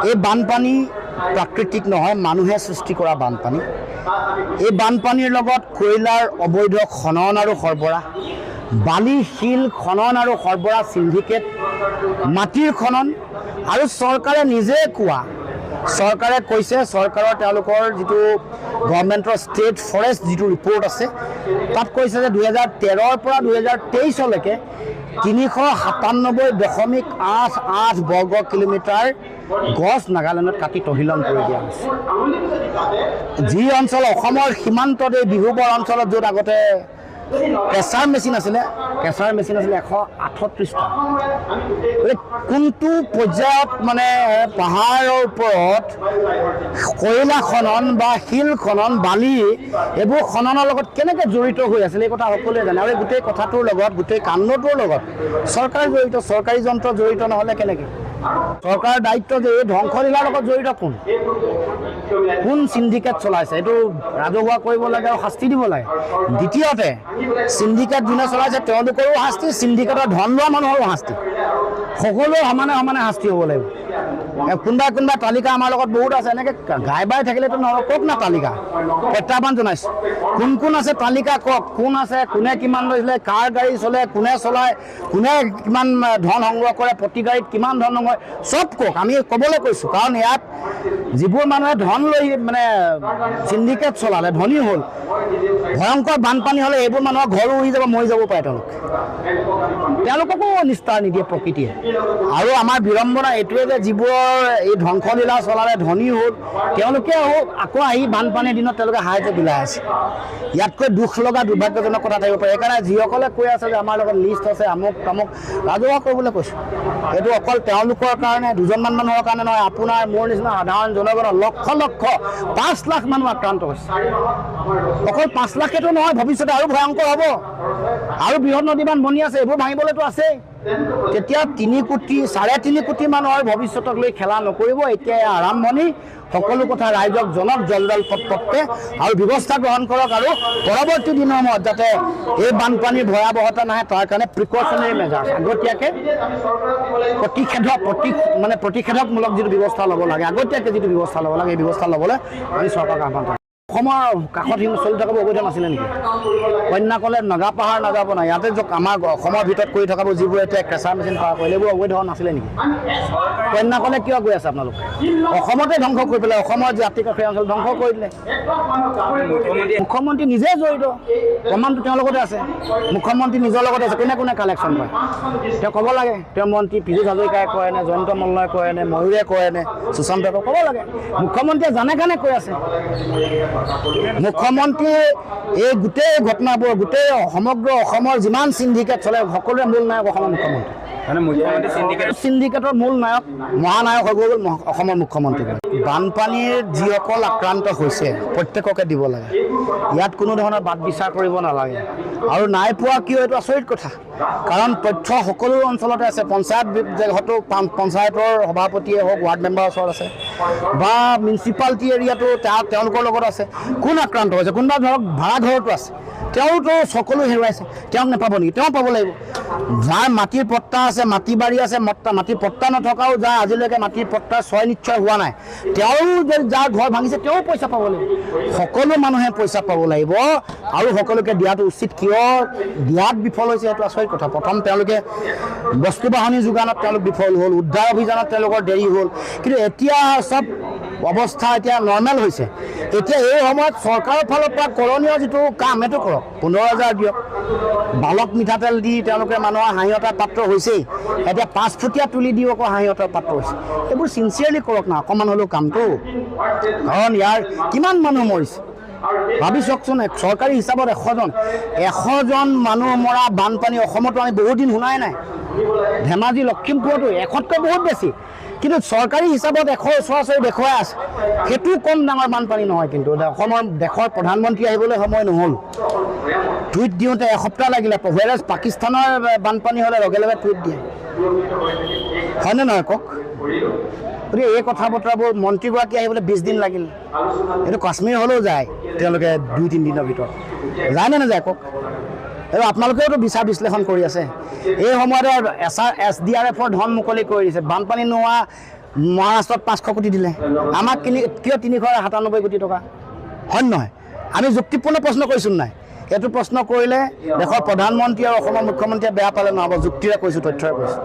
এই বানপানী প্ৰাকৃতিক নহয়, মানুহে সৃষ্টি কৰা বানপানী। এই বানপানীৰ লগত কয়লাৰ অবৈধ খনন আৰু সৰবৰাহ, বালি শিল খনন আৰু সৰবৰাহ সিন্ডিকেট, মাটিৰ খনন আৰু চৰকাৰে নিজে কোৱা, চৰকাৰে কৈছে, চৰকাৰৰ তেওঁলোকৰ যিটো গভৰ্ণমেণ্টৰ ষ্টেট ফৰেষ্ট যিটো ৰিপৰ্ট আছে তাত কৈছে যে 2013ৰ পৰা 2023লৈকে 397.88 বৰ্গ কিলোমিটাৰ গছ নাগালেণ্ডত কাটি তহিলং কৰি দিয়া হৈছে। যি অঞ্চল অসমৰ সীমান্তত এই বিহুবৰ অঞ্চলত য'ত আগতে কেঁচাৰ মেচিন আছিলে 138টা। কোনটো পৰ্যায়ত মানে পাহাৰৰ ওপৰত কয়লা খনন বা শিল খনন, বালি এইবোৰ খননৰ লগত কেনেকৈ জড়িত হৈ আছিল এই কথা সকলোৱে জানে। আৰু এই গোটেই কথাটোৰ লগত, গোটেই কাণ্ডটোৰ লগত চৰকাৰ জড়িত, চৰকাৰী যন্ত্ৰ জড়িত নহ'লে কেনেকৈ? চৰকাৰৰ দায়িত্ব যে এই ধ্বংসলীলাৰ লগত জড়িত কোন সিন্ডিকেট চলাইছে এইটো ৰাজহুৱা কৰিব লাগে আৰু শাস্তি দিব লাগে। দ্বিতীয়তে সিন্ডিকেট যোনে চলাইছে তেওঁলোকৰো শাস্তি, সিন্ডিকেটৰ ধন লোৱা মানুহৰো শাস্তি, সকলোৱে সমানে সমানে শাস্তি হ'ব লাগিব। কোনোবা কোনোবা তালিকা আমাৰ লগত বহুত আছে, এনেকৈ গাই বাই থাকিলেতো নহ'ব। কওক না তালিকা, প্ৰত্যাহ্বান জনাইছোঁ। কোন কোন আছে তালিকা কওক, কোন আছে, কোনে কিমান লৈছিলে, কাৰ গাড়ী চলে, কোনে চলায়, কোনে কিমান ধন সংগ্ৰহ কৰে, প্ৰতি গাড়ীত কিমান ধন সংগ্ৰহ, চব কওক। আমি ক'বলৈ কৈছোঁ, কাৰণ ইয়াত যিবোৰ মানুহে ধন লৈ মানে সিন্ডিকেট চলালে, ধনী হ'ল, ভয়ংকৰ বানপানী হ'লে এইবোৰ মানুহৰ ঘৰো উৰি যাব, মৰি যাব পাৰে তেওঁলোককো নিস্তাৰ নিদিয়ে প্ৰকৃতিয়ে। আৰু আমাৰ বিড়ম্বনা এইটোৱে যে যিবোৰৰ এই ধ্বংসলীলা চলালে, ধনী হ'ল, তেওঁলোকে আকৌ আহি বানপানীৰ দিনত তেওঁলোকে সাহায্য বিলাই আছে। ইয়াতকৈ দুখ লগা দুৰ্ভাগ্যজনক কথা থাকিব পাৰে। সেইকাৰণে যিসকলে কৈ আছে যে আমাৰ লগত লিষ্ট আছে, আমুক তামুক, ৰাজহুৱা কৰিবলৈ কৈছোঁ। এইটো অকল তেওঁলোকৰ কাৰণে, দুজনমান মানুহৰ কাৰণে নহয়, আপোনাৰ মোৰ নিচিনা সাধাৰণ জনগণৰ লক্ষ লক্ষ 5 লাখ মানুহ আক্ৰান্ত হৈছে। অকল 5 লাখেতো নহয়, ভৱিষ্যতে আৰু ভয়ংকৰ হ'ব। আৰু বৃহৎ নদীবান্ধ বনি আছে, এইবোৰ ভাঙিবলৈতো আছেই। তেতিয়া 3 কোটি 3.5 কোটি মানুহৰ ভৱিষ্যতক লৈ খেলা নকৰিব। এতিয়া আৰম্ভণি, সকলো কথা ৰাইজক জনক জলজল পটপটকে আৰু ব্যৱস্থা গ্ৰহণ কৰক, আৰু পৰৱৰ্তী দিনৰ যাতে এই বানপানীৰ ভয়াৱহতা নাহে তাৰ কাৰণে প্ৰিকশ্যনেৰী মেজাৰ্ছ, আগতীয়াকৈ প্ৰতিষেধকমূলক যিটো ব্যৱস্থা ল'ব লাগে, আগতীয়াকৈ যিটো ব্যৱস্থা ল'ব লাগে, এই ব্যৱস্থা ল'বলৈ আমি চৰকাৰক আহ্বান কৰিম। অসমৰ কাষত চলি থকাবোৰ অবৈধ নাছিলে নেকি? কন্যাকলে নগাপাহাৰ নাযাব নাই, ইয়াতে আমাৰ অসমৰ ভিতৰত কৰি থকাবোৰ যিবোৰ এতিয়া কেঁচা মেচিন পাৰ কৰিলে এইবোৰ অবৈধ নাছিলে নেকি? কন্যাকলে কিয় গৈ আছে আপোনালোকে? অসমতে ধ্বংস কৰি পেলাই অসমৰ জাতি কাষৰীয়া অঞ্চল ধ্বংস কৰি দিলে। মুখ্যমন্ত্ৰী নিজে জড়িত, প্ৰমাণটো তেওঁৰ লগতে আছে। মুখ্যমন্ত্ৰী নিজৰ লগতে আছে। কোনে কোনে কালেকশ্যন কৰে তেওঁ ক'ব লাগে। তেওঁৰ মন্ত্ৰী পীযুষ হাজৰিকাই কয় নে, জয়ন্ত মল্লই কয় নে, ময়ূৰে কয় নে, সুশান্ত ক'ব লাগে। মুখ্যমন্ত্ৰীয়ে জানে কাৰণে কৈ আছে। মুখ্যমন্ত্ৰীয়ে এই গোটেই ঘটনাবোৰ, গোটেই সমগ্ৰ অসমৰ যিমান সিন্ডিকেট চলে সকলোৰে মূল নায়ক অসমৰ মুখ্যমন্ত্ৰী। সিন্ডিকেটৰ মূল নায়ক, মহানায়ক হৈ গ'ল অসমৰ মুখ্যমন্ত্ৰী। বানপানীৰ যিসকল আক্ৰান্ত হৈছে প্ৰত্যেককে দিব লাগে, ইয়াত কোনো ধৰণৰ বাদ বিচাৰ কৰিব নালাগে। আৰু নাই পোৱা কিয়, এইটো আচৰিত কথা। কাৰণ তথ্য সকলো অঞ্চলতে আছে। পঞ্চায়তৰ সভাপতিয়ে হওক, ৱাৰ্ড মেম্বাৰৰ ওচৰত আছে, বা মিউনিচিপালিটি এৰিয়াটো তেওঁলোকৰ লগত আছে। কোন আক্ৰান্ত হৈছে? কোনোবা ধৰক ভাড়াঘৰতো আছে, তেওঁতো সকলো হেৰুৱাইছে, তেওঁক নাপাব নেকি? তেওঁ পাব লাগিব। যাৰ মাটিৰ পট্টা আছে, মাটি বাৰী আছে, মাটিৰ পট্টা নথকাও যাৰ আজিলৈকে মাটিৰ পট্টা ছয় নিশ্চয় হোৱা নাই, তেওঁ যাৰ ঘৰ ভাঙিছে তেওঁ পইচা পাব লাগিব। সকলো মানুহে পইচা পাব লাগিব আৰু সকলোকে দিয়াটো উচিত। কিয় দিয়াত বিফল হৈছে সেইটো আচৰিত কথা। প্ৰথম তেওঁলোকে বস্তু বাহনী যোগানত তেওঁলোক বিফল হ'ল, উদ্ধাৰ অভিযানত তেওঁলোকৰ দেৰি হ'ল, কিন্তু এতিয়া চব অৱস্থা এতিয়া নৰ্মেল হৈছে। এতিয়া এই সময়ত চৰকাৰৰ ফালৰ পৰা কৰণীয় যিটো কাম সেইটো কৰক। 15,000 দিয়ক, বালক মিঠাতেল দি তেওঁলোকে মানুহৰ হাঁহিয়তাৰ পাত্ৰ হৈছেই। এতিয়া 5 ফুটীয়া তুলি দি আকৌ হাঁহিয়তাৰ পাত্ৰ হৈছে। এইবোৰ চিনচিয়াৰলি কৰক না, অকণমান হ'লেও কামটো। কাৰণ ইয়াৰ কিমান মানুহ মৰিছে ভাবি চাওকচোন। চৰকাৰী হিচাপত 100জন মানুহ মৰা বানপানী অসমতো আমি বহুত দিন শুনাই নাই। ধেমাজি লখিমপুৰতো 100তকৈ বহুত বেছি, কিন্তু চৰকাৰী হিচাপত 100 ওচৰা-ওচৰি দেখুৱাই আছে। সেইটো কম ডাঙৰ বানপানী নহয়। কিন্তু দেশৰ প্ৰধানমন্ত্ৰী আহিবলৈ সময় নহ'ল, টুইট দিওঁতে এসপ্তাহ লাগিলে। হোৱেৰাজ পাকিস্তানৰ বানপানী হ'লে লগে লগে টুইট দিয়ে, হয়নে নহয় কওক? গতিকে এই কথা বতৰাবোৰ মন্ত্ৰীগৰাকী আহিবলৈ 20 দিন লাগিল। এইটো কাশ্মীৰ হ'লেও যায় তেওঁলোকে 2-3 দিনৰ ভিতৰত, যায় নে নাযায় কওক? আৰু আপোনালোকেওতো বিচাৰ বিশ্লেষণ কৰি আছে। এই সময়তে SDRFৰ ধন মুকলি কৰি দিছে। বানপানী নোহোৱা মহাৰাষ্ট্ৰত 500 কোটি দিলে, আমাক কিয় 397 কোটি টকা? হয় নহয়? আমি যুক্তিপূৰ্ণ প্ৰশ্ন কৰিছোঁ নাই? এইটো প্ৰশ্ন কৰিলে দেশৰ প্ৰধানমন্ত্ৰী আৰু অসমৰ মুখ্যমন্ত্ৰীয়ে বেয়া পালে নহ'ব, যুক্তিৰে কৈছোঁ, তথ্যৰে কৈছোঁ।